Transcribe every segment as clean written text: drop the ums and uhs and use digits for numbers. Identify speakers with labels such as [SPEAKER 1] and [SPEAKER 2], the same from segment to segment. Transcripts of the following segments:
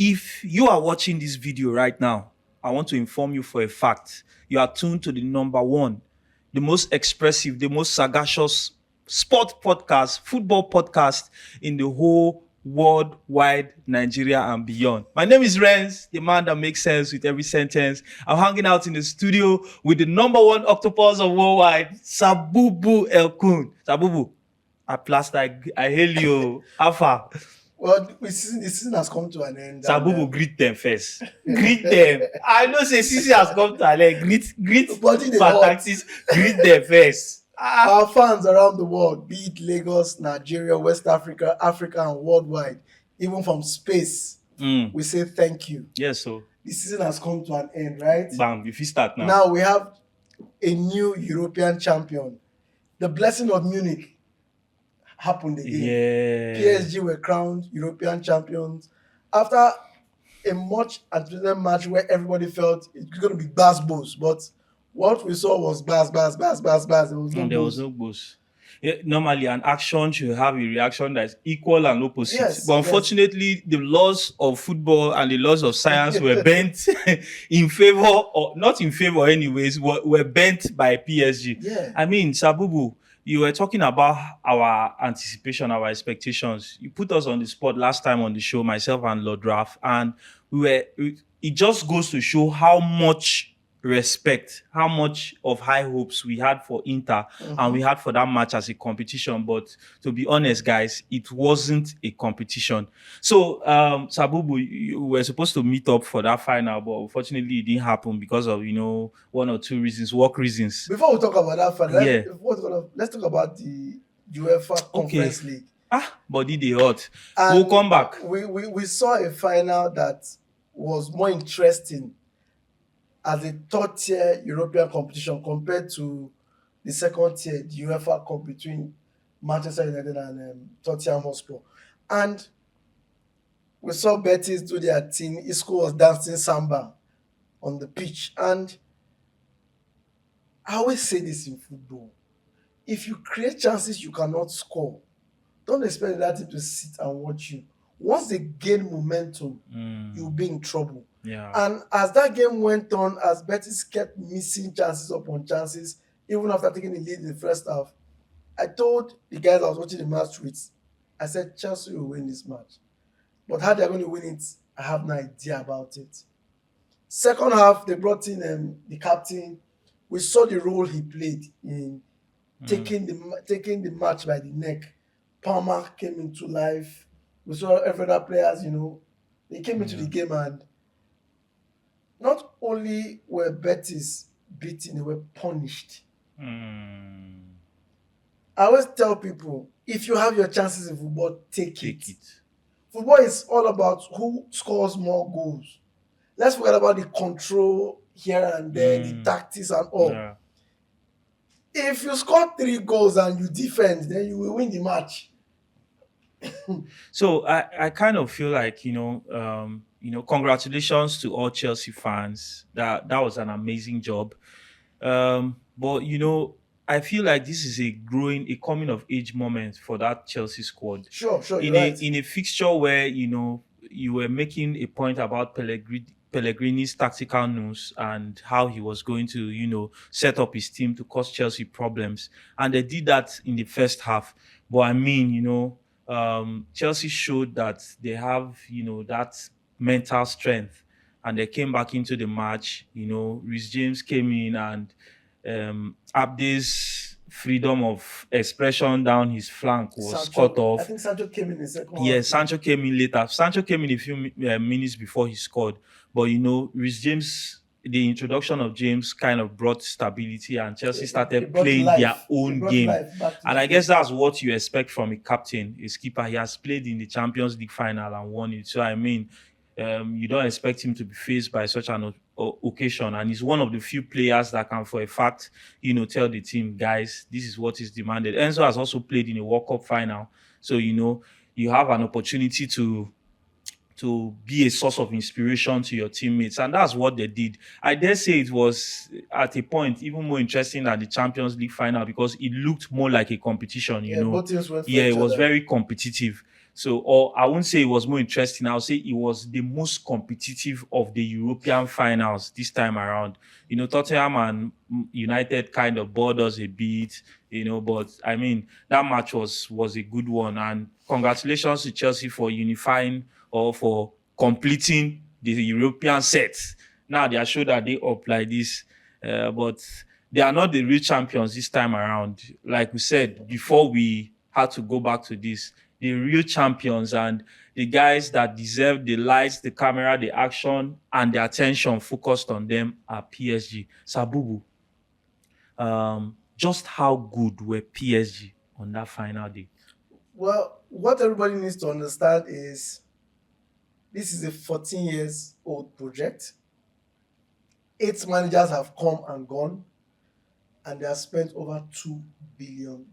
[SPEAKER 1] If you are watching this video right now, I want to inform you for a fact you are tuned to the number one, the most expressive, the most sagacious sport podcast, football podcast in the whole worldwide Nigeria and beyond. My name is Renz, the man that makes sense with every sentence. I'm hanging out in the studio with the number one octopus of worldwide, Sabubu Elkun. Sabubu, at last I hail you. Alpha.
[SPEAKER 2] Well, the season has come to an end.
[SPEAKER 1] Sabubu, greet them first. Greet them. I know say season has come to an end. Greet Fataxis. Greet them first.
[SPEAKER 2] Our fans around the world, be it Lagos, Nigeria, West Africa, Africa, and worldwide, even from space, we say thank you.
[SPEAKER 1] Yes, so
[SPEAKER 2] the season has come to an end, right?
[SPEAKER 1] Bam, if you start now.
[SPEAKER 2] Now we have a new European champion. The blessing of Munich happened again.
[SPEAKER 1] Yeah.
[SPEAKER 2] PSG were crowned European champions after a much anticipated match where everybody felt it's going to be bas-bos, but what we saw was bas. There was no
[SPEAKER 1] goals. Yeah, normally, an action should have a reaction that's equal and opposite.
[SPEAKER 2] Yes,
[SPEAKER 1] but unfortunately, the laws of football and the laws of science were bent in favor, or not in favor anyways, were bent by PSG.
[SPEAKER 2] Yeah.
[SPEAKER 1] I mean, Sabubu, you were talking about our anticipation, our expectations. You put us on the spot last time on the show, myself and Lord Raf, and it just goes to show how much respect, how much of high hopes we had for Inter and we had for that match as a competition. But to be honest, guys, it wasn't a competition. So, Sabubu, you were supposed to meet up for that final, but unfortunately it didn't happen because of, one or two reasons, work reasons.
[SPEAKER 2] Before we talk about that final, let's talk about the Uefa Conference League.
[SPEAKER 1] Body they hot. We'll come back.
[SPEAKER 2] We saw a final that was more interesting as a third-tier European competition compared to the second-tier, the UEFA Cup between Manchester United and Tottenham Hotspur. And we saw Betis do their thing. Isco was dancing samba on the pitch. And I always say this in football. If you create chances you cannot score, don't expect that team to sit and watch you. Once they gain momentum, you'll be in trouble.
[SPEAKER 1] Yeah.
[SPEAKER 2] And as that game went on, as Betis kept missing chances upon chances, even after taking the lead in the first half, I told the guys I was watching the match with, I said, Chelsea will win this match. But how they're going to win it, I have no idea about it. Second half, they brought in the captain. We saw the role he played in taking the match by the neck. Palmer came into life. We saw every other players, they came into the game, and not only were Betis beaten, they were punished. I always tell people, if you have your chances in football, take it. Football is all about who scores more goals. Let's forget about the control here and there, the tactics and all. Yeah. If you score 3 goals and you defend, then you will win the match.
[SPEAKER 1] So I kind of feel like, congratulations to all Chelsea fans. That was an amazing job. But, I feel like this is a coming of age moment for that Chelsea squad.
[SPEAKER 2] Sure.
[SPEAKER 1] In a fixture where, you were making a point about Pellegrini's tactical news and how he was going to, set up his team to cause Chelsea problems. And they did that in the first half. But I mean, Chelsea showed that they have, that mental strength, and they came back into the match. Reece James came in, and Abde's freedom of expression down his flank was cut off.
[SPEAKER 2] I think Sancho came in the second half.
[SPEAKER 1] Yeah, Sancho came in later. Sancho came in a few minutes before he scored. But, Reece James, the introduction of James kind of brought stability, and Chelsea started playing their own game. And I guess that's what you expect from a captain, a skipper. He has played in the Champions League final and won it. So, I mean, you don't expect him to be faced by such an occasion. And he's one of the few players that can, for a fact, tell the team, guys, this is what is demanded. Enzo has also played in a World Cup final. So, you have an opportunity to be a source of inspiration to your teammates. And that's what they did. I dare say it was, at a point, even more interesting than the Champions League final because it looked more like a competition,
[SPEAKER 2] Both teams went for
[SPEAKER 1] it
[SPEAKER 2] each
[SPEAKER 1] was
[SPEAKER 2] other.
[SPEAKER 1] very competitive. So, or I won't say it was more interesting. I'll say it was the most competitive of the European finals this time around. Tottenham and United kind of bored us a bit, but I mean that match was a good one. And congratulations to Chelsea for unifying or for completing the European set. Now they are sure that they up like this, but they are not the real champions this time around. Like we said before, we had to go back to this. The real champions and the guys that deserve the lights, the camera, the action, and the attention focused on them are PSG. Sabubu, just how good were PSG on that final day?
[SPEAKER 2] Well, what everybody needs to understand is this is a 14 years old project. 8 managers have come and gone, and they have spent over $2 billion.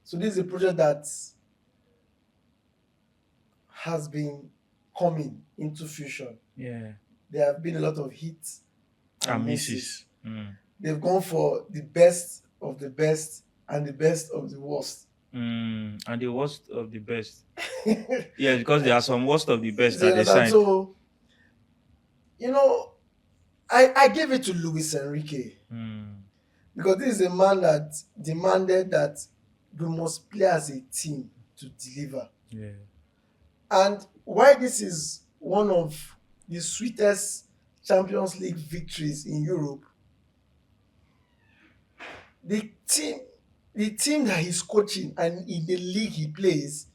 [SPEAKER 2] So this is a project that has been coming into fusion.
[SPEAKER 1] Yeah.
[SPEAKER 2] There have been a lot of hits and misses.
[SPEAKER 1] misses.
[SPEAKER 2] They've gone for the best of the best and the best of the worst.
[SPEAKER 1] And the worst of the best. Yeah, because there are some worst of the best
[SPEAKER 2] You
[SPEAKER 1] that they
[SPEAKER 2] understand?
[SPEAKER 1] signed.
[SPEAKER 2] So, I give it to Luis Enrique because this is a man that demanded that we must play as a team to deliver.
[SPEAKER 1] Yeah.
[SPEAKER 2] And why this is one of the sweetest Champions League victories in Europe, the team that he's coaching and in the league he plays,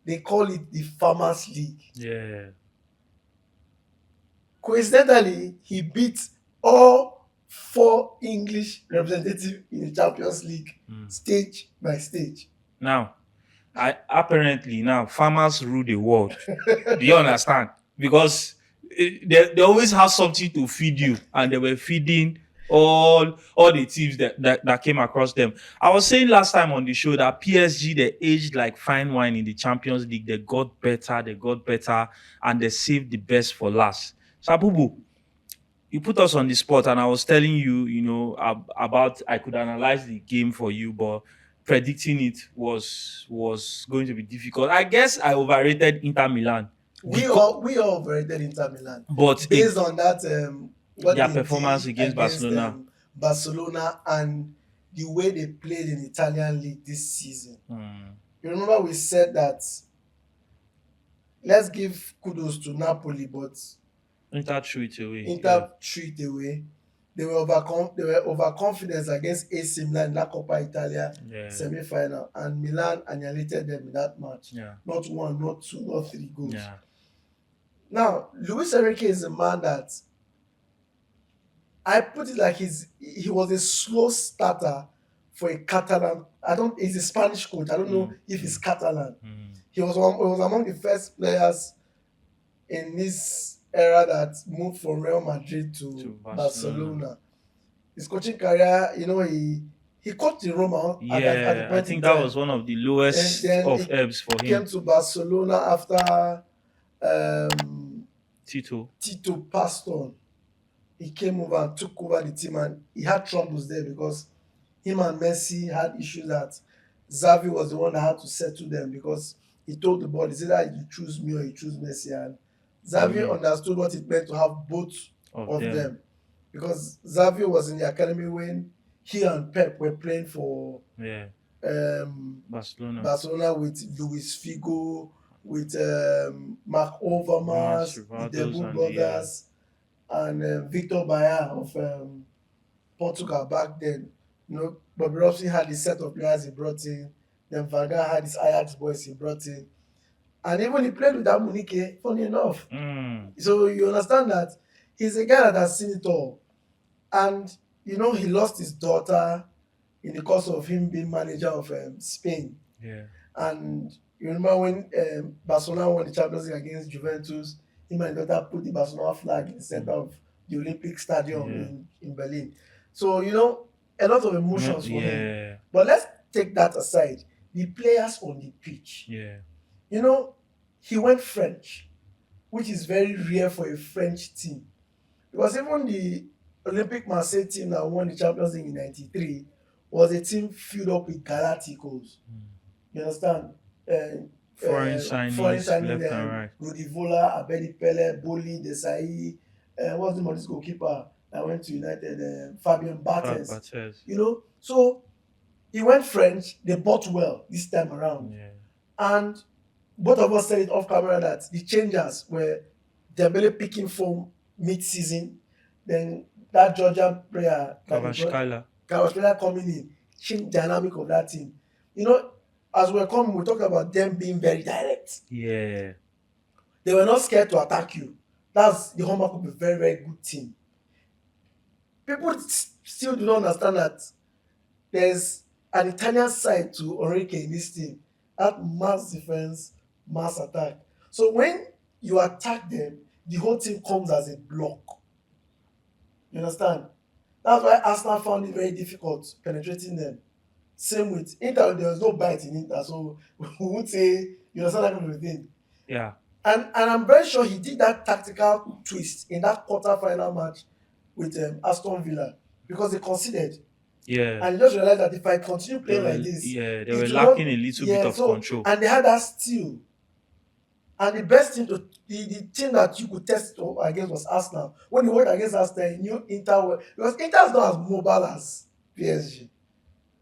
[SPEAKER 2] they call it the Farmers League.
[SPEAKER 1] Yeah.
[SPEAKER 2] Coincidentally, he beat all 4 English representatives in the Champions League, stage by stage.
[SPEAKER 1] Now, apparently now farmers rule the world. Do you understand? Because they always have something to feed you, and they were feeding all the teams that came across them. I was saying last time on the show that PSG, they aged like fine wine in the Champions League. They got better, and they saved the best for last. Sabubu, you put us on the spot, and I was telling you, about I could analyze the game for you, but predicting it was going to be difficult. I guess I overrated Inter Milan.
[SPEAKER 2] We all overrated Inter Milan,
[SPEAKER 1] but
[SPEAKER 2] based on that
[SPEAKER 1] their performance against Barcelona.
[SPEAKER 2] Barcelona and the way they played in the Italian league this season. You remember we said that let's give kudos to Napoli, but
[SPEAKER 1] Inter threw it
[SPEAKER 2] away. They were overconfident against AC Milan in that Coppa Italia semi-final, and Milan annihilated them in that match. Not 1, not 2, not 3 goals. Now, Luis Enrique is a man that I put it like he was a slow starter for a Catalan. He's a Spanish coach. I don't know if he's Catalan. He was among the first players in this era that moved from Real Madrid to Barcelona. His coaching career, he coached in Roma.
[SPEAKER 1] I think that was one of the lowest of ebbs for him.
[SPEAKER 2] He came to Barcelona after Tito passed on. He came over and took over the team, and he had troubles there because him and Messi had issues that Xavi was the one that had to settle them, because he told the board, he said that you choose me or you choose Messi, and Xavi understood what it meant to have both of them. Because Xavi was in the academy when he and Pep were playing for Barcelona with Luis Figo, with Marc Overmars, the Debu brothers, and Victor Bayer of Portugal back then. Bobby Robson had his set of players he brought in. Then Van Gaal had his Ajax boys he brought in. And even he played with that Munich, funny enough. So you understand that he's a guy that has seen it all. And, he lost his daughter in the course of him being manager of Spain. And you remember when Barcelona won the Champions League against Juventus, him and his daughter put the Barcelona flag in the center of the Olympic Stadium in Berlin. So, a lot of emotions for him. But let's take that aside. The players on the pitch. He went French, which is very rare for a French team. Because even the Olympic Marseille team that won the Champions League in 93 was a team filled up with Galacticos. You understand?
[SPEAKER 1] Foreign
[SPEAKER 2] foreign
[SPEAKER 1] signings
[SPEAKER 2] signing,
[SPEAKER 1] left and right.
[SPEAKER 2] Rudy Vola, Abedi Pele, Boli, Desai, what's the name of this goalkeeper that went to United, Fabian
[SPEAKER 1] Fab
[SPEAKER 2] Barthez.
[SPEAKER 1] Barthez.
[SPEAKER 2] You know, so he went French. They bought well this time around,
[SPEAKER 1] Yeah.
[SPEAKER 2] and both of us said it off camera that the changes were Dembele picking form mid-season, then that Georgian player that they brought,
[SPEAKER 1] Kavashkala.
[SPEAKER 2] Kvaratskhelia coming in, changed dynamic of that team. You know, as we were coming, we talked about them being very direct.
[SPEAKER 1] Yeah.
[SPEAKER 2] They were not scared to attack you. That's the hallmark of a very, very good team. People still do not understand that there's an Italian side to Enrique in this team. That mass defense, mass attack. So when you attack them, the whole team comes as a block. You understand? That's why Arsenal found it very difficult penetrating them. Same with Inter, there was no bite in Inter, so we won't say, you understand that kind of thing.
[SPEAKER 1] Yeah.
[SPEAKER 2] And I'm very sure he did that tactical twist in that quarter-final match with Aston Villa because they conceded.
[SPEAKER 1] Yeah.
[SPEAKER 2] And you just realize that if I continue playing like this,
[SPEAKER 1] they
[SPEAKER 2] it
[SPEAKER 1] were
[SPEAKER 2] will
[SPEAKER 1] lacking
[SPEAKER 2] not-
[SPEAKER 1] a little bit of control.
[SPEAKER 2] And they had that steal. And the best team the team that you could test against was Arsenal. When you went against Arsenal, you knew Inter were, because Inter is not as mobile as PSG,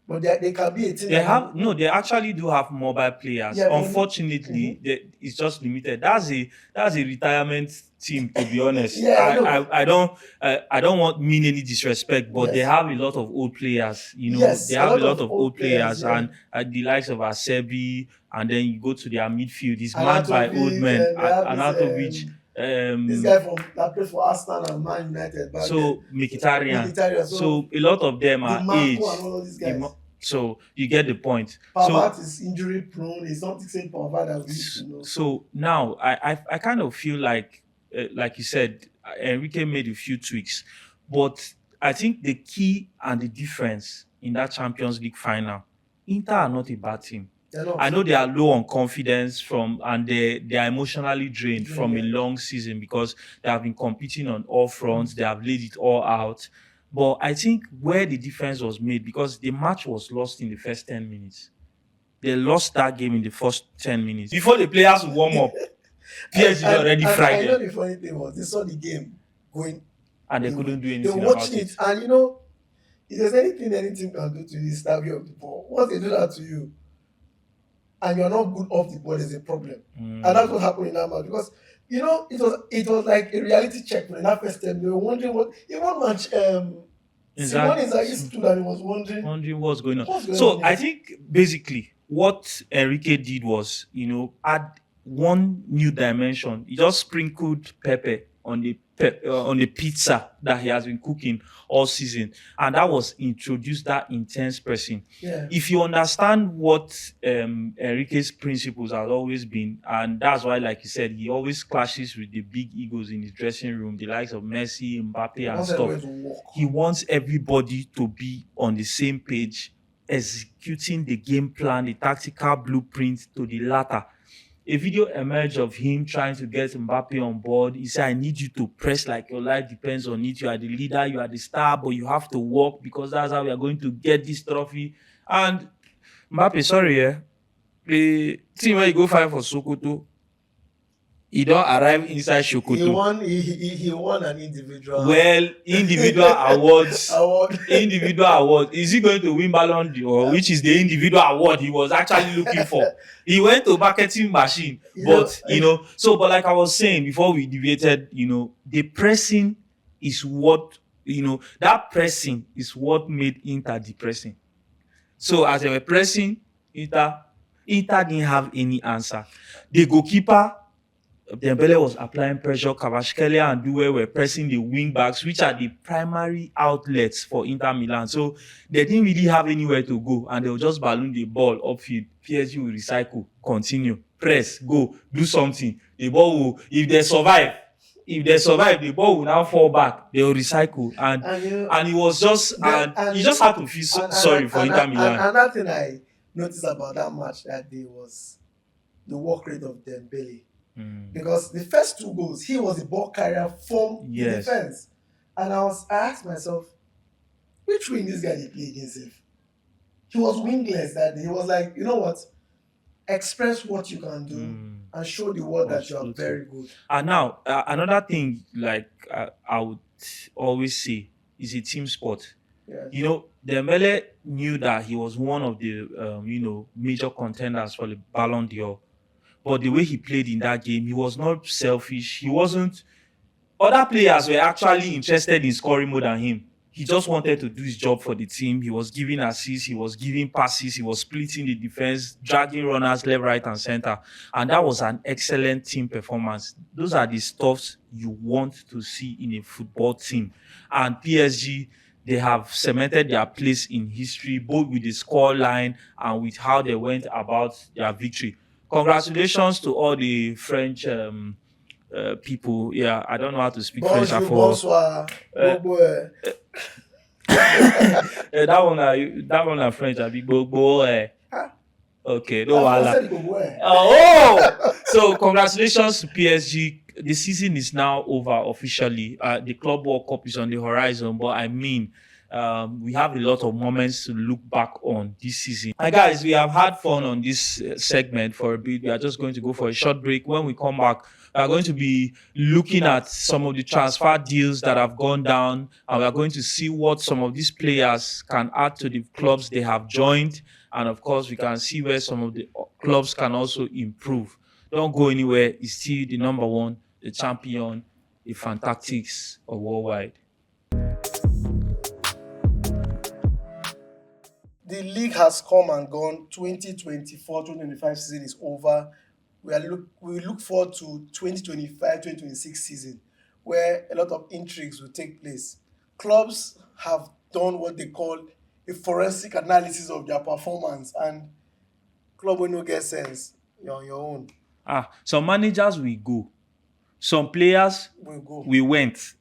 [SPEAKER 2] but they can be a team.
[SPEAKER 1] They actually do have mobile players.
[SPEAKER 2] Yeah,
[SPEAKER 1] Unfortunately, it's just limited. That's a retirement team, to be honest.
[SPEAKER 2] Yeah,
[SPEAKER 1] I don't want mean any disrespect, but they have a lot of old players. You know,
[SPEAKER 2] Yes,
[SPEAKER 1] they have a lot of old players, and the likes of Acerbi, and then you go to their midfield. It's manned by old men. Anatovic.
[SPEAKER 2] This guy that plays for Arsenal and Man United.
[SPEAKER 1] So Mkhitaryan.
[SPEAKER 2] Mkhitaryan.
[SPEAKER 1] So a lot of them are aged.
[SPEAKER 2] And all of these guys.
[SPEAKER 1] So you get the point.
[SPEAKER 2] Pavard is injury prone. It's not the same Pavard that we used to know.
[SPEAKER 1] So now I kind of feel like you said, Enrique made a few tweaks, but I think the key and the difference in that Champions League final, Inter are not a bad team. I know they are low on confidence and they are emotionally drained from a long season because they have been competing on all fronts. They have laid it all out. But I think where the difference was made, because the match was lost in the first 10 minutes. They lost that game in the first 10 minutes. Before the players would warm up, PSG already fried them.
[SPEAKER 2] I know the funny thing was, they saw the game going.
[SPEAKER 1] And they couldn't do anything
[SPEAKER 2] about it. They were watching it. And you know, if there's anything can do to you, stab you off the ball. Once they do that to you, and you're not good off the ball, there's a problem. And that's what happened in that match. Because, you know, it was like a reality check in that first time. They were wondering in one match, Simone Inzaghi stood and he was wondering
[SPEAKER 1] what's going on. So I think basically what Enrique did was, you know, add one new dimension. He just sprinkled pepper on the pizza that he has been cooking all season, and that was introduced that intense pressing.
[SPEAKER 2] Yeah.
[SPEAKER 1] If you understand what Enrique's principles has always been, and that's why, like you said, he always clashes with the big egos in his dressing room, the likes of Messi, Mbappe, and stuff. He wants everybody to be on the same page, executing the game plan, the tactical blueprint to the latter. A video emerged of him trying to get Mbappe on board. He said, I need you to press like your life depends on it. You are the leader, you are the star, but you have to work because that's how we are going to get this trophy. And Mbappe, sorry, the team where you go fight for Sokoto, he don't arrive inside Sokoto.
[SPEAKER 2] He won an individual.
[SPEAKER 1] Well, individual awards. Individual award. Is he going to win Ballon d'Or, which is the individual award he was actually looking for? He went to marketing machine, but but like I was saying before we debated, the pressing is what, that pressing is what made Inter depressing. So as they were pressing, Inter didn't have any answer. The goalkeeper, Dembele, was applying pressure. Kvaratskhelia and Due were pressing the wing backs, which are the primary outlets for Inter Milan. So they didn't really have anywhere to go, and they will just balloon the ball upfield. PSG will recycle, continue, press, go, do something. The ball will, if they survive, the ball will now fall back. They will recycle, and it was just, and you just have to feel sorry for Inter Milan.
[SPEAKER 2] And another thing I noticed about that match that day was the work rate of Dembele. Because the first two goals, he was a ball carrier from the defense. And I asked myself, which wing this guy did play against him? He was wingless that day. He was like, you know what? express what you can do and show the world that you are
[SPEAKER 1] Absolutely.
[SPEAKER 2] very good.
[SPEAKER 1] And now, another thing, like I would always say, is a team sport.
[SPEAKER 2] Yes.
[SPEAKER 1] You know, Dembele knew that he was one of the major contenders for the Ballon d'Or, but the way he played in that game, he was not selfish. He wasn't. Other players were actually interested in scoring more than him. He just wanted to do his job for the team. He was giving assists, he was giving passes, he was splitting the defense, dragging runners left, right, and center. And that was an excellent team performance. Those are the stuffs you want to see in a football team. And PSG, they have cemented their place in history, both with the score line and with how they went about their victory. Congratulations to all the French people. Yeah, I don't know how to speak French.
[SPEAKER 2] Bonjour, bonsoir, bobo.
[SPEAKER 1] That one are French. I be bobo. Okay, no
[SPEAKER 2] I
[SPEAKER 1] wahala.
[SPEAKER 2] said bobo.
[SPEAKER 1] Oh, so congratulations to PSG. The season is now over officially. The Club World Cup is on the horizon, but I mean, we have a lot of moments to look back on this season. And guys, we have had fun on this segment for a bit. We are just going to go for a short break. When we come back, we are going to be looking at some of the transfer deals that have gone down, and we are going to see what some of these players can add to the clubs they have joined. And of course, we can see where some of the clubs can also improve. Don't go anywhere. It's still the number one, the champion, the Fantastics of worldwide.
[SPEAKER 2] The league has come and gone. 2024-2025 season is over. We look forward to 2025-2026 season, where a lot of intrigues will take place. Clubs have done what they call a forensic analysis of their performance, and club will no get sense. You're on your own.
[SPEAKER 1] Some managers will go. Some players
[SPEAKER 2] We'll go.
[SPEAKER 1] we went.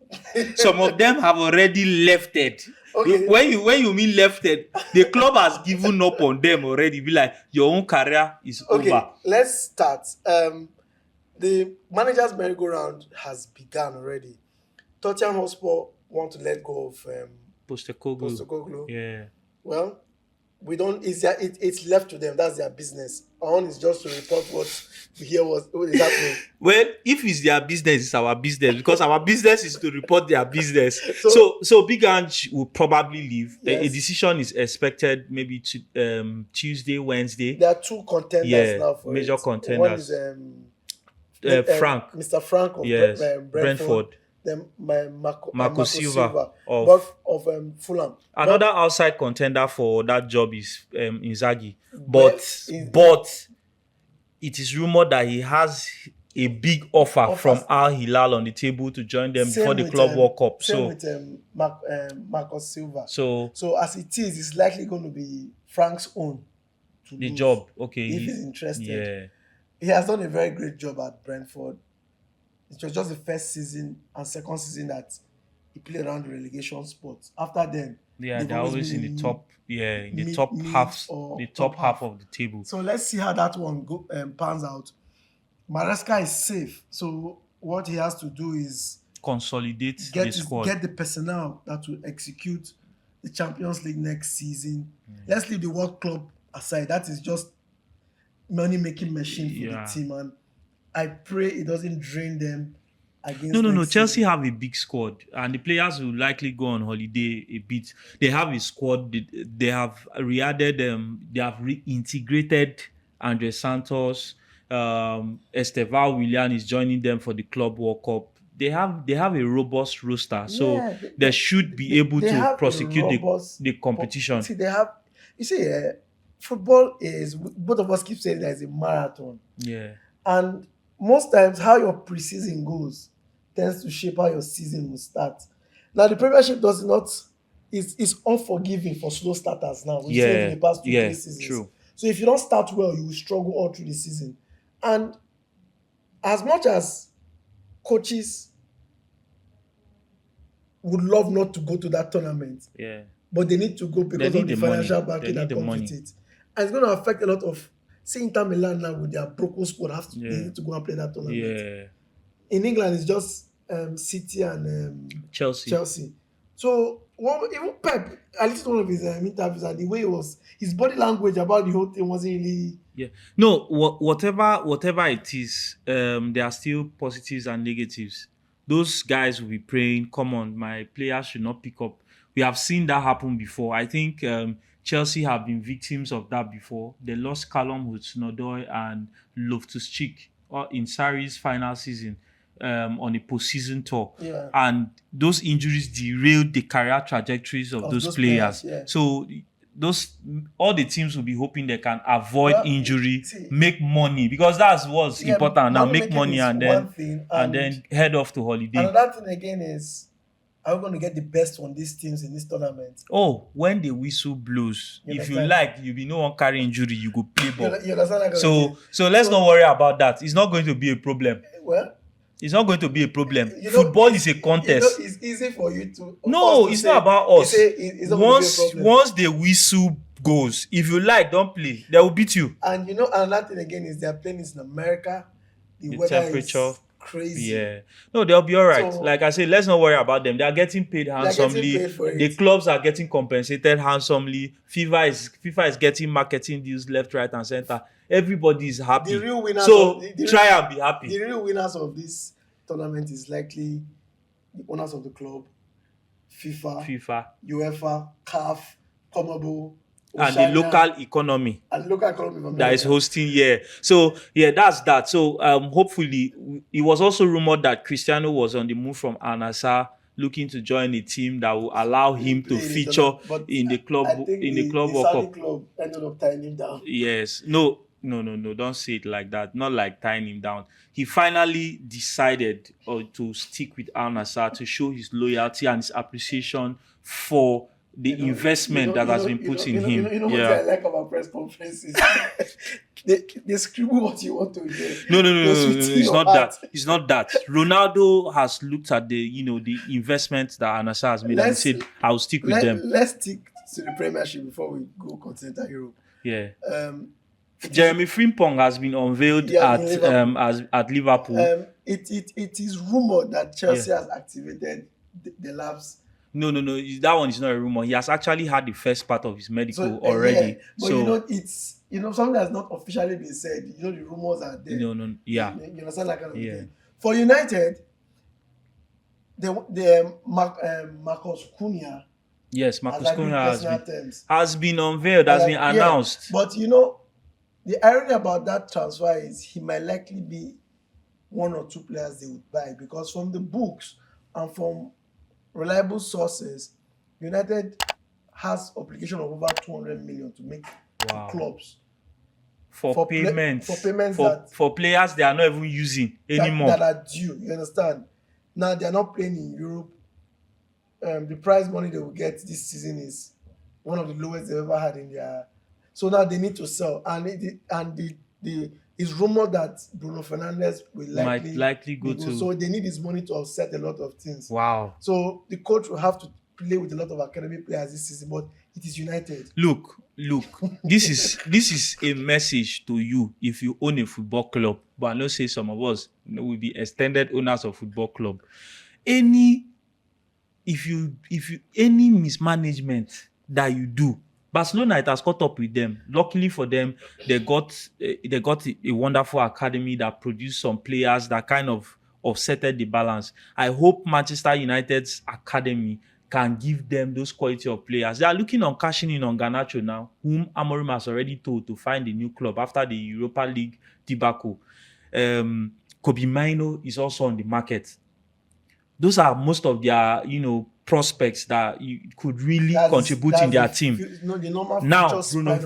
[SPEAKER 1] Some of them have already left it.
[SPEAKER 2] Okay.
[SPEAKER 1] When you mean left it, the club has given up on them already. Be like, your own career is
[SPEAKER 2] Okay,
[SPEAKER 1] over.
[SPEAKER 2] let's start. The managers' merry-go-round has begun already. Tottenham Hotspur want to let go of Postecoglou.
[SPEAKER 1] Yeah.
[SPEAKER 2] Well, we don't. It's left to them. That's their business. Our own is just to report what we hear what is happening.
[SPEAKER 1] Well, if it's their business, it's our business, because our business is to report their business. So Big Ange will probably leave.
[SPEAKER 2] Yes.
[SPEAKER 1] A decision is expected maybe to Tuesday, Wednesday.
[SPEAKER 2] There are two contenders now for
[SPEAKER 1] major
[SPEAKER 2] it.
[SPEAKER 1] contenders.
[SPEAKER 2] One is
[SPEAKER 1] Frank.
[SPEAKER 2] Mr. Frank of
[SPEAKER 1] Yes.
[SPEAKER 2] Brentford. Then Marco
[SPEAKER 1] Silva
[SPEAKER 2] of Fulham.
[SPEAKER 1] Another outside contender for that job is Inzaghi.
[SPEAKER 2] But
[SPEAKER 1] But it is rumored that he has a big offer from Al Hilal on the table to join them before the Club World Cup.
[SPEAKER 2] Same
[SPEAKER 1] So
[SPEAKER 2] with Marco Silva.
[SPEAKER 1] So
[SPEAKER 2] as it is, it's likely going to be Frank's own to
[SPEAKER 1] the
[SPEAKER 2] lose
[SPEAKER 1] job, okay.
[SPEAKER 2] if he's interested.
[SPEAKER 1] Yeah.
[SPEAKER 2] He has done a very great job at Brentford. It was just the first season and second season that he played around the relegation spot. After then,
[SPEAKER 1] Yeah,
[SPEAKER 2] they've
[SPEAKER 1] they're always in the top. Yeah, in the top half, the top half of the table.
[SPEAKER 2] So let's see how that one pans out. Maresca is safe. So what he has to do is
[SPEAKER 1] Consolidate the squad.
[SPEAKER 2] get the personnel that will execute the Champions League next season. Let's leave the World Club aside. That is just money-making machine for the team, and I pray it doesn't drain them against.
[SPEAKER 1] No. Chelsea have a big squad, and the players will likely go on holiday a bit. They have a squad. They have re-added them. They have reintegrated Andre Santos. Esteval Willian is joining them for the Club World Cup. They have a robust roster, so they should be able to prosecute the competition.
[SPEAKER 2] See, they have. You see, football is, both of us keep saying that it's a marathon.
[SPEAKER 1] Yeah.
[SPEAKER 2] And most times, how your preseason goes tends to shape how your season will start. Now, the Premiership is unforgiving for slow starters now. We've seen it in the past 2-3 seasons.
[SPEAKER 1] True.
[SPEAKER 2] So if you don't start well, you will struggle all through the season. And as much as coaches would love not to go to that tournament, but they need to go because of the financial backing that comes with it. And it's going to affect a lot of, say, Inter Milan now with their broken squad, they need to go and play that tournament.
[SPEAKER 1] Yeah.
[SPEAKER 2] In England, it's just City and Chelsea. So even Pep, I listened to one of his interviews, and the way his body language about the whole thing wasn't really
[SPEAKER 1] Yeah. No, whatever it is, there are still positives and negatives. Those guys will be praying, come on, my players should not pick up. We have seen that happen before. I think Chelsea have been victims of that before. They lost Callum Hudson-Odoi and Loftus-Cheek in Sarri's final season on a postseason tour.
[SPEAKER 2] Yeah.
[SPEAKER 1] And those injuries derailed the career trajectories of those players.
[SPEAKER 2] Yeah.
[SPEAKER 1] So those all the teams will be hoping they can avoid
[SPEAKER 2] Well,
[SPEAKER 1] injury,
[SPEAKER 2] see,
[SPEAKER 1] make money, because that's what's important now. Make
[SPEAKER 2] making
[SPEAKER 1] money
[SPEAKER 2] is
[SPEAKER 1] and
[SPEAKER 2] one thing,
[SPEAKER 1] then head off to holiday.
[SPEAKER 2] Another thing again is, are we going to get the best on these teams in this tournament?
[SPEAKER 1] Oh, when the whistle blows,
[SPEAKER 2] You
[SPEAKER 1] if you
[SPEAKER 2] understand?
[SPEAKER 1] like, you be no one carry injury, you go play ball.
[SPEAKER 2] You understand that kind of thing?
[SPEAKER 1] So let's not worry about that. It's not going to be a problem.
[SPEAKER 2] Well,
[SPEAKER 1] It's not going to be a problem.
[SPEAKER 2] you know,
[SPEAKER 1] Football is a contest.
[SPEAKER 2] it's easy for you to.
[SPEAKER 1] No,
[SPEAKER 2] to
[SPEAKER 1] it's
[SPEAKER 2] say-
[SPEAKER 1] not about us.
[SPEAKER 2] It's not going to be a problem.
[SPEAKER 1] Once the whistle goes, if you like, don't play. They will beat you.
[SPEAKER 2] And another thing again is they're playing in America. The weather
[SPEAKER 1] temperature,
[SPEAKER 2] is crazy.
[SPEAKER 1] Yeah. No, they'll be all right.
[SPEAKER 2] So-
[SPEAKER 1] Like I said, let's not worry about them. They are getting paid handsomely.
[SPEAKER 2] paid for it.
[SPEAKER 1] The clubs are getting compensated handsomely. FIFA is getting marketing deals left, right, and center. Everybody is happy.
[SPEAKER 2] The real winners.
[SPEAKER 1] So
[SPEAKER 2] of, the
[SPEAKER 1] try and be happy.
[SPEAKER 2] The real winners of this tournament is likely the owners of the club, FIFA, Uefa, CAF, CONMEBOL,
[SPEAKER 1] And the local economy
[SPEAKER 2] and local economy of America.
[SPEAKER 1] that is hosting. Yeah. So yeah, that's that. So hopefully, it was also rumored that Cristiano was on the move from Al Nassr, looking to join a team that will allow him to feature in the club
[SPEAKER 2] I think
[SPEAKER 1] the club
[SPEAKER 2] the
[SPEAKER 1] World
[SPEAKER 2] Saudi
[SPEAKER 1] Cup.
[SPEAKER 2] club ended up tying him down.
[SPEAKER 1] Yes. No. Don't say it like that. Not like tying him down. He finally decided to stick with Al Nassr to show his loyalty and his appreciation for the investment that has been put in him.
[SPEAKER 2] You know what I like about press conferences? they scribble what you want to hear.
[SPEAKER 1] No.
[SPEAKER 2] Goes with
[SPEAKER 1] It's
[SPEAKER 2] your
[SPEAKER 1] not
[SPEAKER 2] heart.
[SPEAKER 1] that. It's not that. Ronaldo has looked at the investment that Al Nassr has made and
[SPEAKER 2] Let's-
[SPEAKER 1] said, "I'll stick with them."
[SPEAKER 2] Let's stick to the Premiership before we go continental Europe.
[SPEAKER 1] Yeah.
[SPEAKER 2] It
[SPEAKER 1] Jeremy Frimpong has been unveiled
[SPEAKER 2] Yeah,
[SPEAKER 1] at
[SPEAKER 2] in Liverpool.
[SPEAKER 1] at Liverpool.
[SPEAKER 2] It is rumored that Chelsea has activated the labs.
[SPEAKER 1] No. That one is not a rumor. He has actually had the first part of his medical
[SPEAKER 2] So,
[SPEAKER 1] already.
[SPEAKER 2] yeah. But
[SPEAKER 1] So
[SPEAKER 2] it's something that's not officially been said. The rumors are there.
[SPEAKER 1] no. Yeah.
[SPEAKER 2] You understand that kind of
[SPEAKER 1] Yeah.
[SPEAKER 2] thing. For United, the Marcus Cunha
[SPEAKER 1] Yes, Marcus Cunha
[SPEAKER 2] personal terms.
[SPEAKER 1] has been unveiled, has been
[SPEAKER 2] Yeah,
[SPEAKER 1] announced.
[SPEAKER 2] But the irony about that transfer is he might likely be one or two players they would buy, because from the books and from reliable sources, United has obligation of over 200 million to make
[SPEAKER 1] Wow.
[SPEAKER 2] clubs
[SPEAKER 1] For payments
[SPEAKER 2] for
[SPEAKER 1] players they are not even using anymore.
[SPEAKER 2] that are due. You understand? Now they are not playing in Europe. The prize money they will get this season is one of the lowest they've ever had in their. So now they need to sell, and it's rumored that Bruno Fernandes will
[SPEAKER 1] Might likely go to.
[SPEAKER 2] So they need his money to offset a lot of things.
[SPEAKER 1] Wow.
[SPEAKER 2] So the coach will have to play with a lot of academy players this season, but it is United.
[SPEAKER 1] Look. This is a message to you if you own a football club. But I know say some of us will be extended owners of football club. Any mismanagement that you do, Barcelona, it has caught up with them. Luckily for them, they got a wonderful academy that produced some players that kind of offsetted the balance. I hope Manchester United's academy can give them those quality of players. They are looking on cashing in on Garnacho now, whom Amorim has already told to find a new club after the Europa League debacle. Kobe Mino is also on the market. Those are most of their, prospects that you could really contribute in their team.
[SPEAKER 2] The normal
[SPEAKER 1] Now,
[SPEAKER 2] Bruno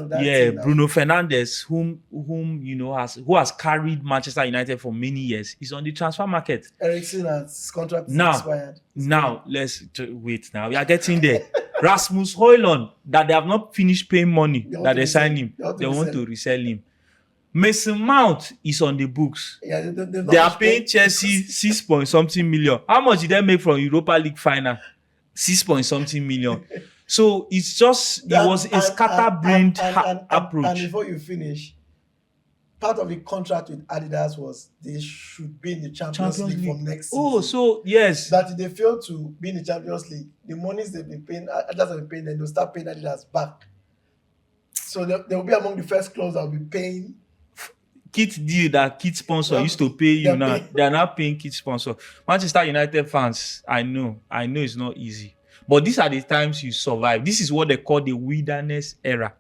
[SPEAKER 1] Bruno Fernandes, who has carried Manchester United for many years, is on the transfer market.
[SPEAKER 2] Eriksen has contract
[SPEAKER 1] expired. Now, let's wait. Now we are getting there. Rasmus Højlund, that they have not finished paying money, that they signed him. They want to resell him. Mason Mount is on the books.
[SPEAKER 2] Yeah,
[SPEAKER 1] they are paying Chelsea 6 point something million. How much did they make from Europa League final? 6 point something million. So it's just it was a scatterbrained approach.
[SPEAKER 2] And before you finish, part of the contract with Adidas was they should be in the Champions League from next season.
[SPEAKER 1] Oh, so yes.
[SPEAKER 2] That if they fail to be in the Champions League, the monies they've been paying, Adidas have been paying, then they'll start paying Adidas back. So they will be among the first clubs that will be paying
[SPEAKER 1] kit deal that kit sponsor used to pay you now. They are not paying kit sponsor. Manchester United fans, I know it's not easy. But these are the times you survive. This is what they call the wilderness era.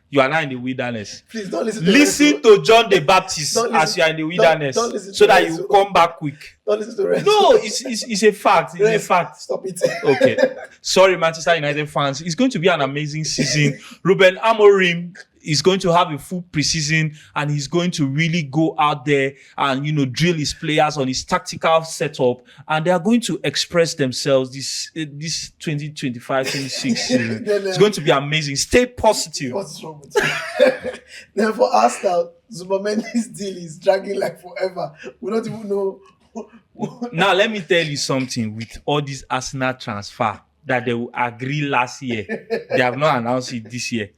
[SPEAKER 1] You are now in the wilderness.
[SPEAKER 2] Please don't listen
[SPEAKER 1] to John the Baptist as you are in the wilderness, so that you come back quick.
[SPEAKER 2] Don't listen to Renzo.
[SPEAKER 1] No, it's a fact. It's a fact.
[SPEAKER 2] Stop it.
[SPEAKER 1] Okay. Sorry, Manchester United fans. It's going to be an amazing season. Ruben Amorim is going to have a full preseason, and he's going to really go out there and drill his players on his tactical setup, and they are going to express themselves this 2025-26 season. It's going to be amazing. Stay positive.
[SPEAKER 2] What's wrong with you? Then for Arsenal, Zubamendi's deal is dragging like forever. We don't even know.
[SPEAKER 1] Now let me tell you something. With all this Arsenal transfer that they will agree last year, they have not announced it this year.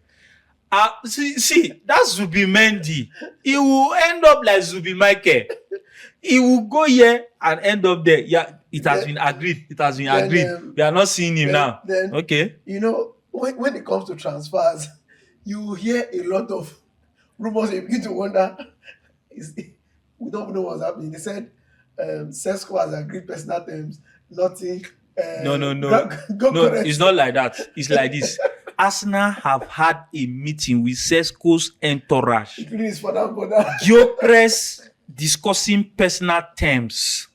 [SPEAKER 1] See, that's Zubimendi. He will end up like Zubimaike. He will go here and end up there. Yeah, it has been agreed. We are not seeing him now. Okay.
[SPEAKER 2] When it comes to transfers, you hear a lot of rumors. You begin to wonder. We don't know what's happening. They said Sesko has agreed personal terms. Nothing.
[SPEAKER 1] No. It's not like that. It's like this. Arsenal have had a meeting with Sesko's entourage. Gyökeres discussing personal terms.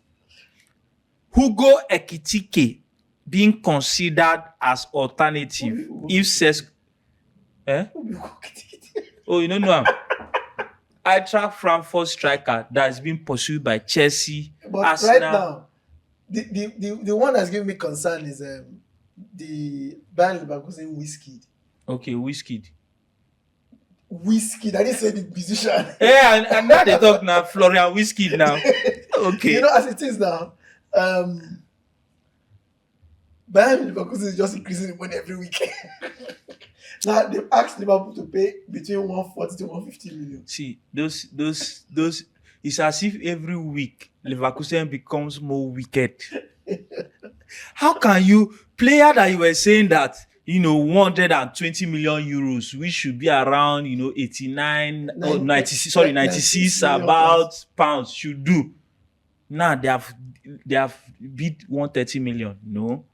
[SPEAKER 1] Hugo Ekitike being considered as alternative if Sesko. Oh, you don't know him. Eintracht Frankfurt striker that is being pursued by Chelsea.
[SPEAKER 2] But
[SPEAKER 1] Arsenal.
[SPEAKER 2] Right now, the one that's giving me concern is the Bayern Leverkusen Whiskey.
[SPEAKER 1] Okay, Whiskey.
[SPEAKER 2] I didn't say the musician.
[SPEAKER 1] Yeah, and now they talk now, Florian Whiskey now. Okay.
[SPEAKER 2] As it is now, Bayern Leverkusen is just increasing the money every week. Now they've asked Liverpool to pay between 140 to 150 million.
[SPEAKER 1] See, those it's as if every week Leverkusen becomes more wicked. How can you, player that you were saying that 120 million euros, which should be around 89 or 96 about pounds should do. Now they have bid 130 million. No.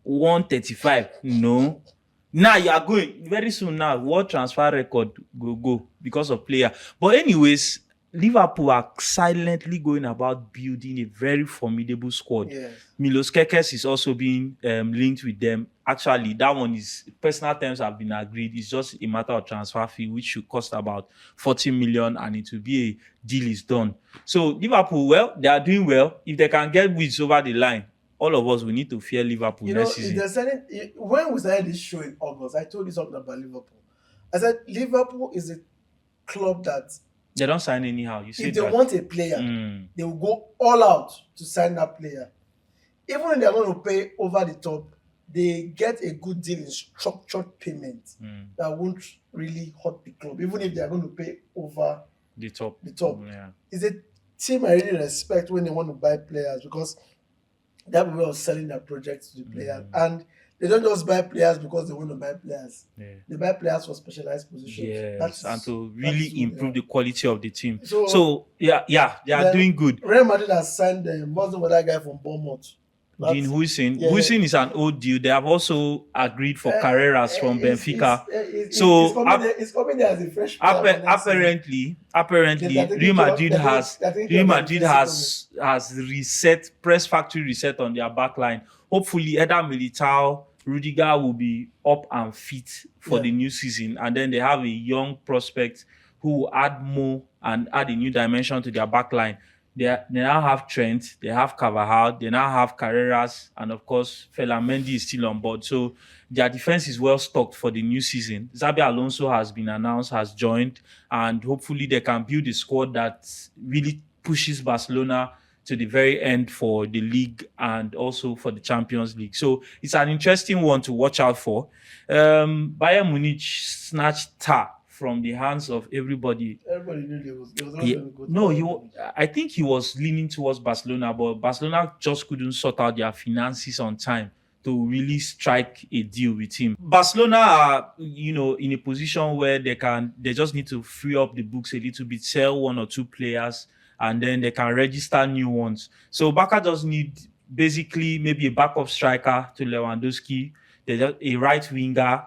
[SPEAKER 1] 135. No. Now you are going very soon. Now world transfer record go because of player. But anyways, Liverpool are silently going about building a very formidable squad.
[SPEAKER 2] Yes.
[SPEAKER 1] Milos Kekes is also being linked with them. Actually, that one is personal terms have been agreed. It's just a matter of transfer fee, which should cost about 40 million, and it will be a deal is done. So Liverpool, well, they are doing well. If they can get Wits over the line, all of us will need to fear Liverpool next season.
[SPEAKER 2] When we started this show in August, I told you something about Liverpool. I said Liverpool is a club that
[SPEAKER 1] they don't sign anyhow. You see,
[SPEAKER 2] if they want a player, they will go all out to sign that player. Even if they're going to pay over the top, they get a good deal in structured payment that won't really hurt the club, even if they are going to pay over
[SPEAKER 1] the top.
[SPEAKER 2] Yeah. It's a team I really respect when they want to buy players, because they have a way of selling their projects to the players. And they don't just buy players because they want to buy players. Yeah. They buy players for specialized positions.
[SPEAKER 1] Yes, and to really improve the quality of the team. So they are doing good.
[SPEAKER 2] Real Madrid has signed what's the other guy from Bournemouth?
[SPEAKER 1] Dean Huijsen. Huijsen is an old deal. They have also agreed for Carreras from Benfica.
[SPEAKER 2] It's coming there as a fresh player.
[SPEAKER 1] Apparently, Real Madrid has reset, press factory reset on their back line. Hopefully, Eder Militao, Rudiger will be up and fit for the new season, and then they have a young prospect who will add more and add a new dimension to their back line. They now have Trent, they have Carvajal, they now have Carreras, and of course, Mendy is still on board. So their defense is well stocked for the new season. Xabi Alonso has been announced, has joined, and hopefully they can build a squad that really pushes Barcelona to the very end for the league and also for the Champions League. So it's an interesting one to watch out for. Bayern Munich snatched tar from the hands of everybody.
[SPEAKER 2] Everybody knew there was good.
[SPEAKER 1] I think he was leaning towards Barcelona, but Barcelona just couldn't sort out their finances on time to really strike a deal with him. Barcelona are, in a position where they just need to free up the books a little bit, sell one or two players, and then they can register new ones. So Barca just need basically maybe a backup striker to Lewandowski. They just a right winger.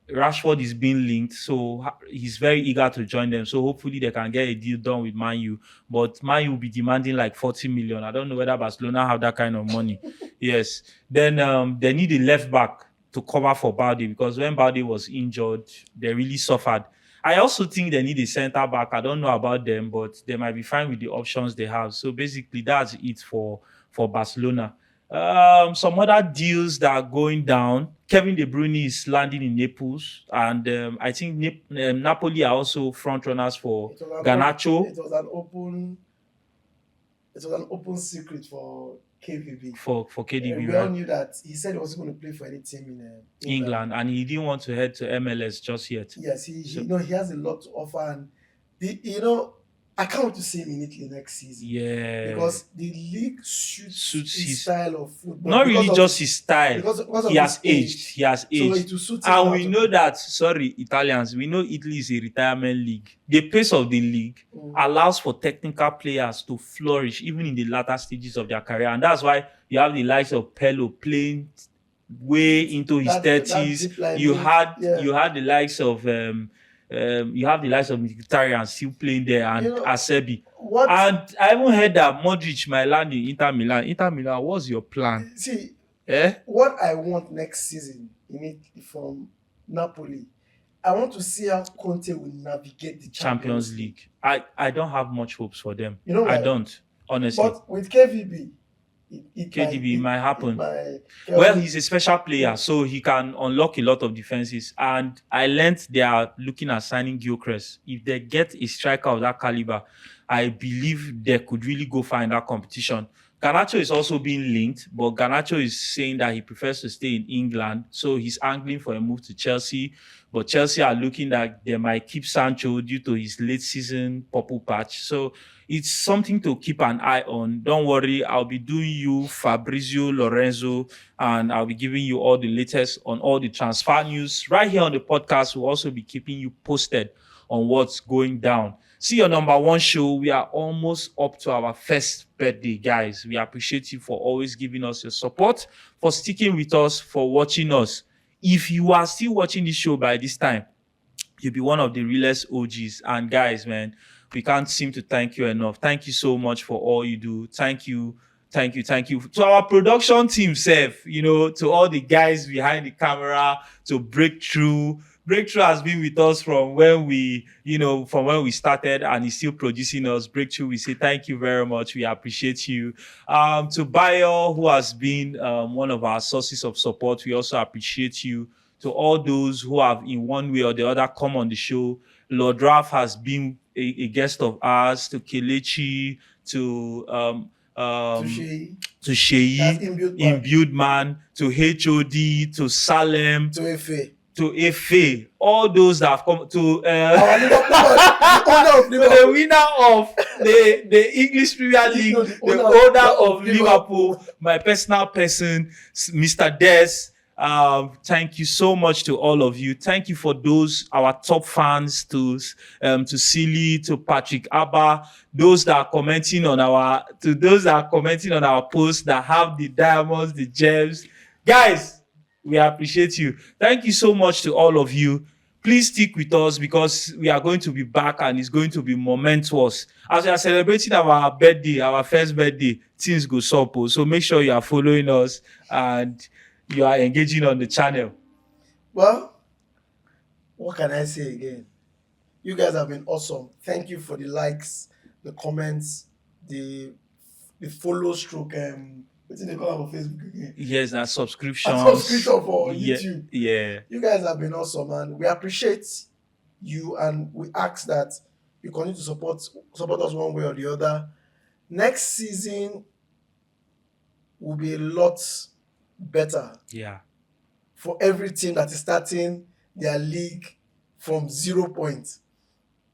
[SPEAKER 1] Rashford is being linked, so he's very eager to join them. So hopefully they can get a deal done with Man U. But Man U will be demanding like 40 million. I don't know whether Barcelona have that kind of money. Yes. Then they need a left back to cover for Balde, because when Balde was injured, they really suffered. I also think they need a centre back. I don't know about them, but they might be fine with the options they have. So basically, that's it for Barcelona. Some other deals that are going down. Kevin De Bruyne is landing in Naples, and I think Napoli are also front runners for Garnacho.
[SPEAKER 2] It was an open secret for KVB.
[SPEAKER 1] For KDB,
[SPEAKER 2] We
[SPEAKER 1] right?
[SPEAKER 2] all knew that he said he wasn't going to play for any team in
[SPEAKER 1] England, and he didn't want to head to MLS just yet.
[SPEAKER 2] Yes, he has a lot to offer, and I can't wait to see him in Italy next season.
[SPEAKER 1] Yeah,
[SPEAKER 2] because the league suits his style of football.
[SPEAKER 1] Not really just his style.
[SPEAKER 2] Because
[SPEAKER 1] he has aged. He has aged.
[SPEAKER 2] So it will suit him.
[SPEAKER 1] And we know that, Italians, we know Italy is a retirement league. The pace of the league allows for technical players to flourish even in the latter stages of their career. And that's why you have the likes of Pello playing way into his 30s. You had the likes of Mkhitaryan still playing there, and Acerbi. And I even heard that Modric might land in Inter Milan. Inter Milan, what's your plan?
[SPEAKER 2] See, what I want next season from Napoli, I want to see how Conte will navigate the Champions League.
[SPEAKER 1] I don't have much hopes for them.
[SPEAKER 2] I
[SPEAKER 1] don't, honestly.
[SPEAKER 2] But with KVB,
[SPEAKER 1] it might happen. Well, he's a special player, so he can unlock a lot of defenses. And I learned they are looking at signing Gyökeres. If they get a striker of that caliber, I believe they could really go far in that competition. Garnacho is also being linked, but Garnacho is saying that he prefers to stay in England, so he's angling for a move to Chelsea. But Chelsea are looking that they might keep Sancho due to his late season purple patch. So it's something to keep an eye on. Don't worry, I'll be doing you Fabrizio Lorenzo, and I'll be giving you all the latest on all the transfer news. Right here on the podcast, we'll also be keeping you posted on what's going down. See your number one show. We are almost up to our first birthday, guys. We appreciate you for always giving us your support, for sticking with us, for watching us. If you are still watching this show by this time, you'll be one of the realest OGs. And guys, man, we can't seem to thank you enough. Thank you so much for all you do. Thank you. To our production team, Seth, to all the guys behind the camera, to Breakthrough. Breakthrough has been with us from when we started, and he's still producing us. Breakthrough, we say thank you very much. We appreciate you. To Bayo, who has been one of our sources of support, we also appreciate you. To all those who have in one way or the other come on the show, Lord Ralph has been a guest of ours. To Kelechi, to Sheyi, Imbued Man, to HOD, to Salem, to Efe, all those that have come to the winner of the English Premier League, the owner of Liverpool, my personal person, Mr. Des. Thank you so much to all of you. Thank you for those our top fans, to Silly, to Patrick Abba, those that are commenting on our posts that have the diamonds, the gems, guys. We appreciate you. Thank you so much to all of you. Please stick with us, because we are going to be back, and it's going to be momentous. As we are celebrating our birthday, our first birthday, things go supple. So make sure you are following us and you are engaging on the channel.
[SPEAKER 2] Well, what can I say again? You guys have been awesome. Thank you for the likes, the comments, the follow stroke. What do they call it on Facebook again?
[SPEAKER 1] Yes, that subscription.
[SPEAKER 2] Subscription for YouTube.
[SPEAKER 1] Yeah.
[SPEAKER 2] You guys have been awesome, and we appreciate you, and we ask that you continue to support us one way or the other. Next season will be a lot better.
[SPEAKER 1] Yeah.
[SPEAKER 2] For every team that is starting their league from 0 points.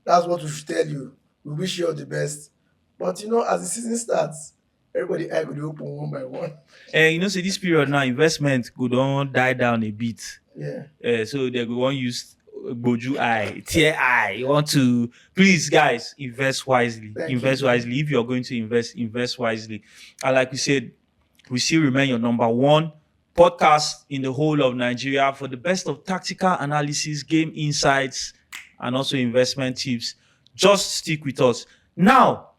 [SPEAKER 2] That's what we should tell you. We wish you all the best. But as the season starts, Everybody eye go dey open one by one.
[SPEAKER 1] And you know, say this period now, investment could don't die down a bit.
[SPEAKER 2] Yeah.
[SPEAKER 1] So they go want use Boju eye, tear eye. You want to please, guys, invest wisely. Invest wisely. If you're going to invest wisely. And like we said, we still remain your number one podcast in the whole of Nigeria for the best of tactical analysis, game insights, and also investment tips. Just stick with us. Now,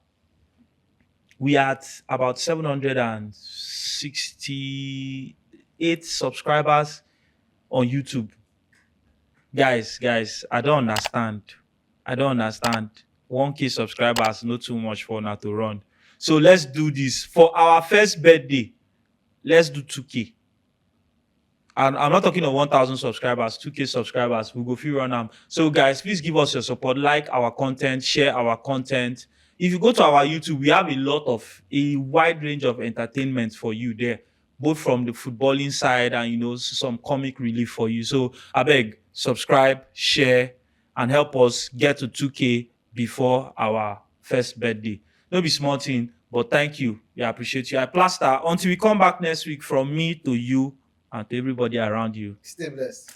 [SPEAKER 1] we are at about 768 subscribers on YouTube. Guys, I don't understand. 1K subscribers, not too much for now to run. So let's do this. For our first birthday, let's do 2K. And I'm not talking of 1,000 subscribers, 2K subscribers. We go feel run them. So guys, please give us your support. Like our content, share our content. If you go to our YouTube, we have a wide range of entertainment for you there, both from the footballing side and, you know, some comic relief for you. So I beg, subscribe, share, and help us get to 2K before our first birthday. No be small thing, but thank you. I appreciate you. I plaster until we come back next week from me to you and to everybody around you.
[SPEAKER 2] Stay blessed.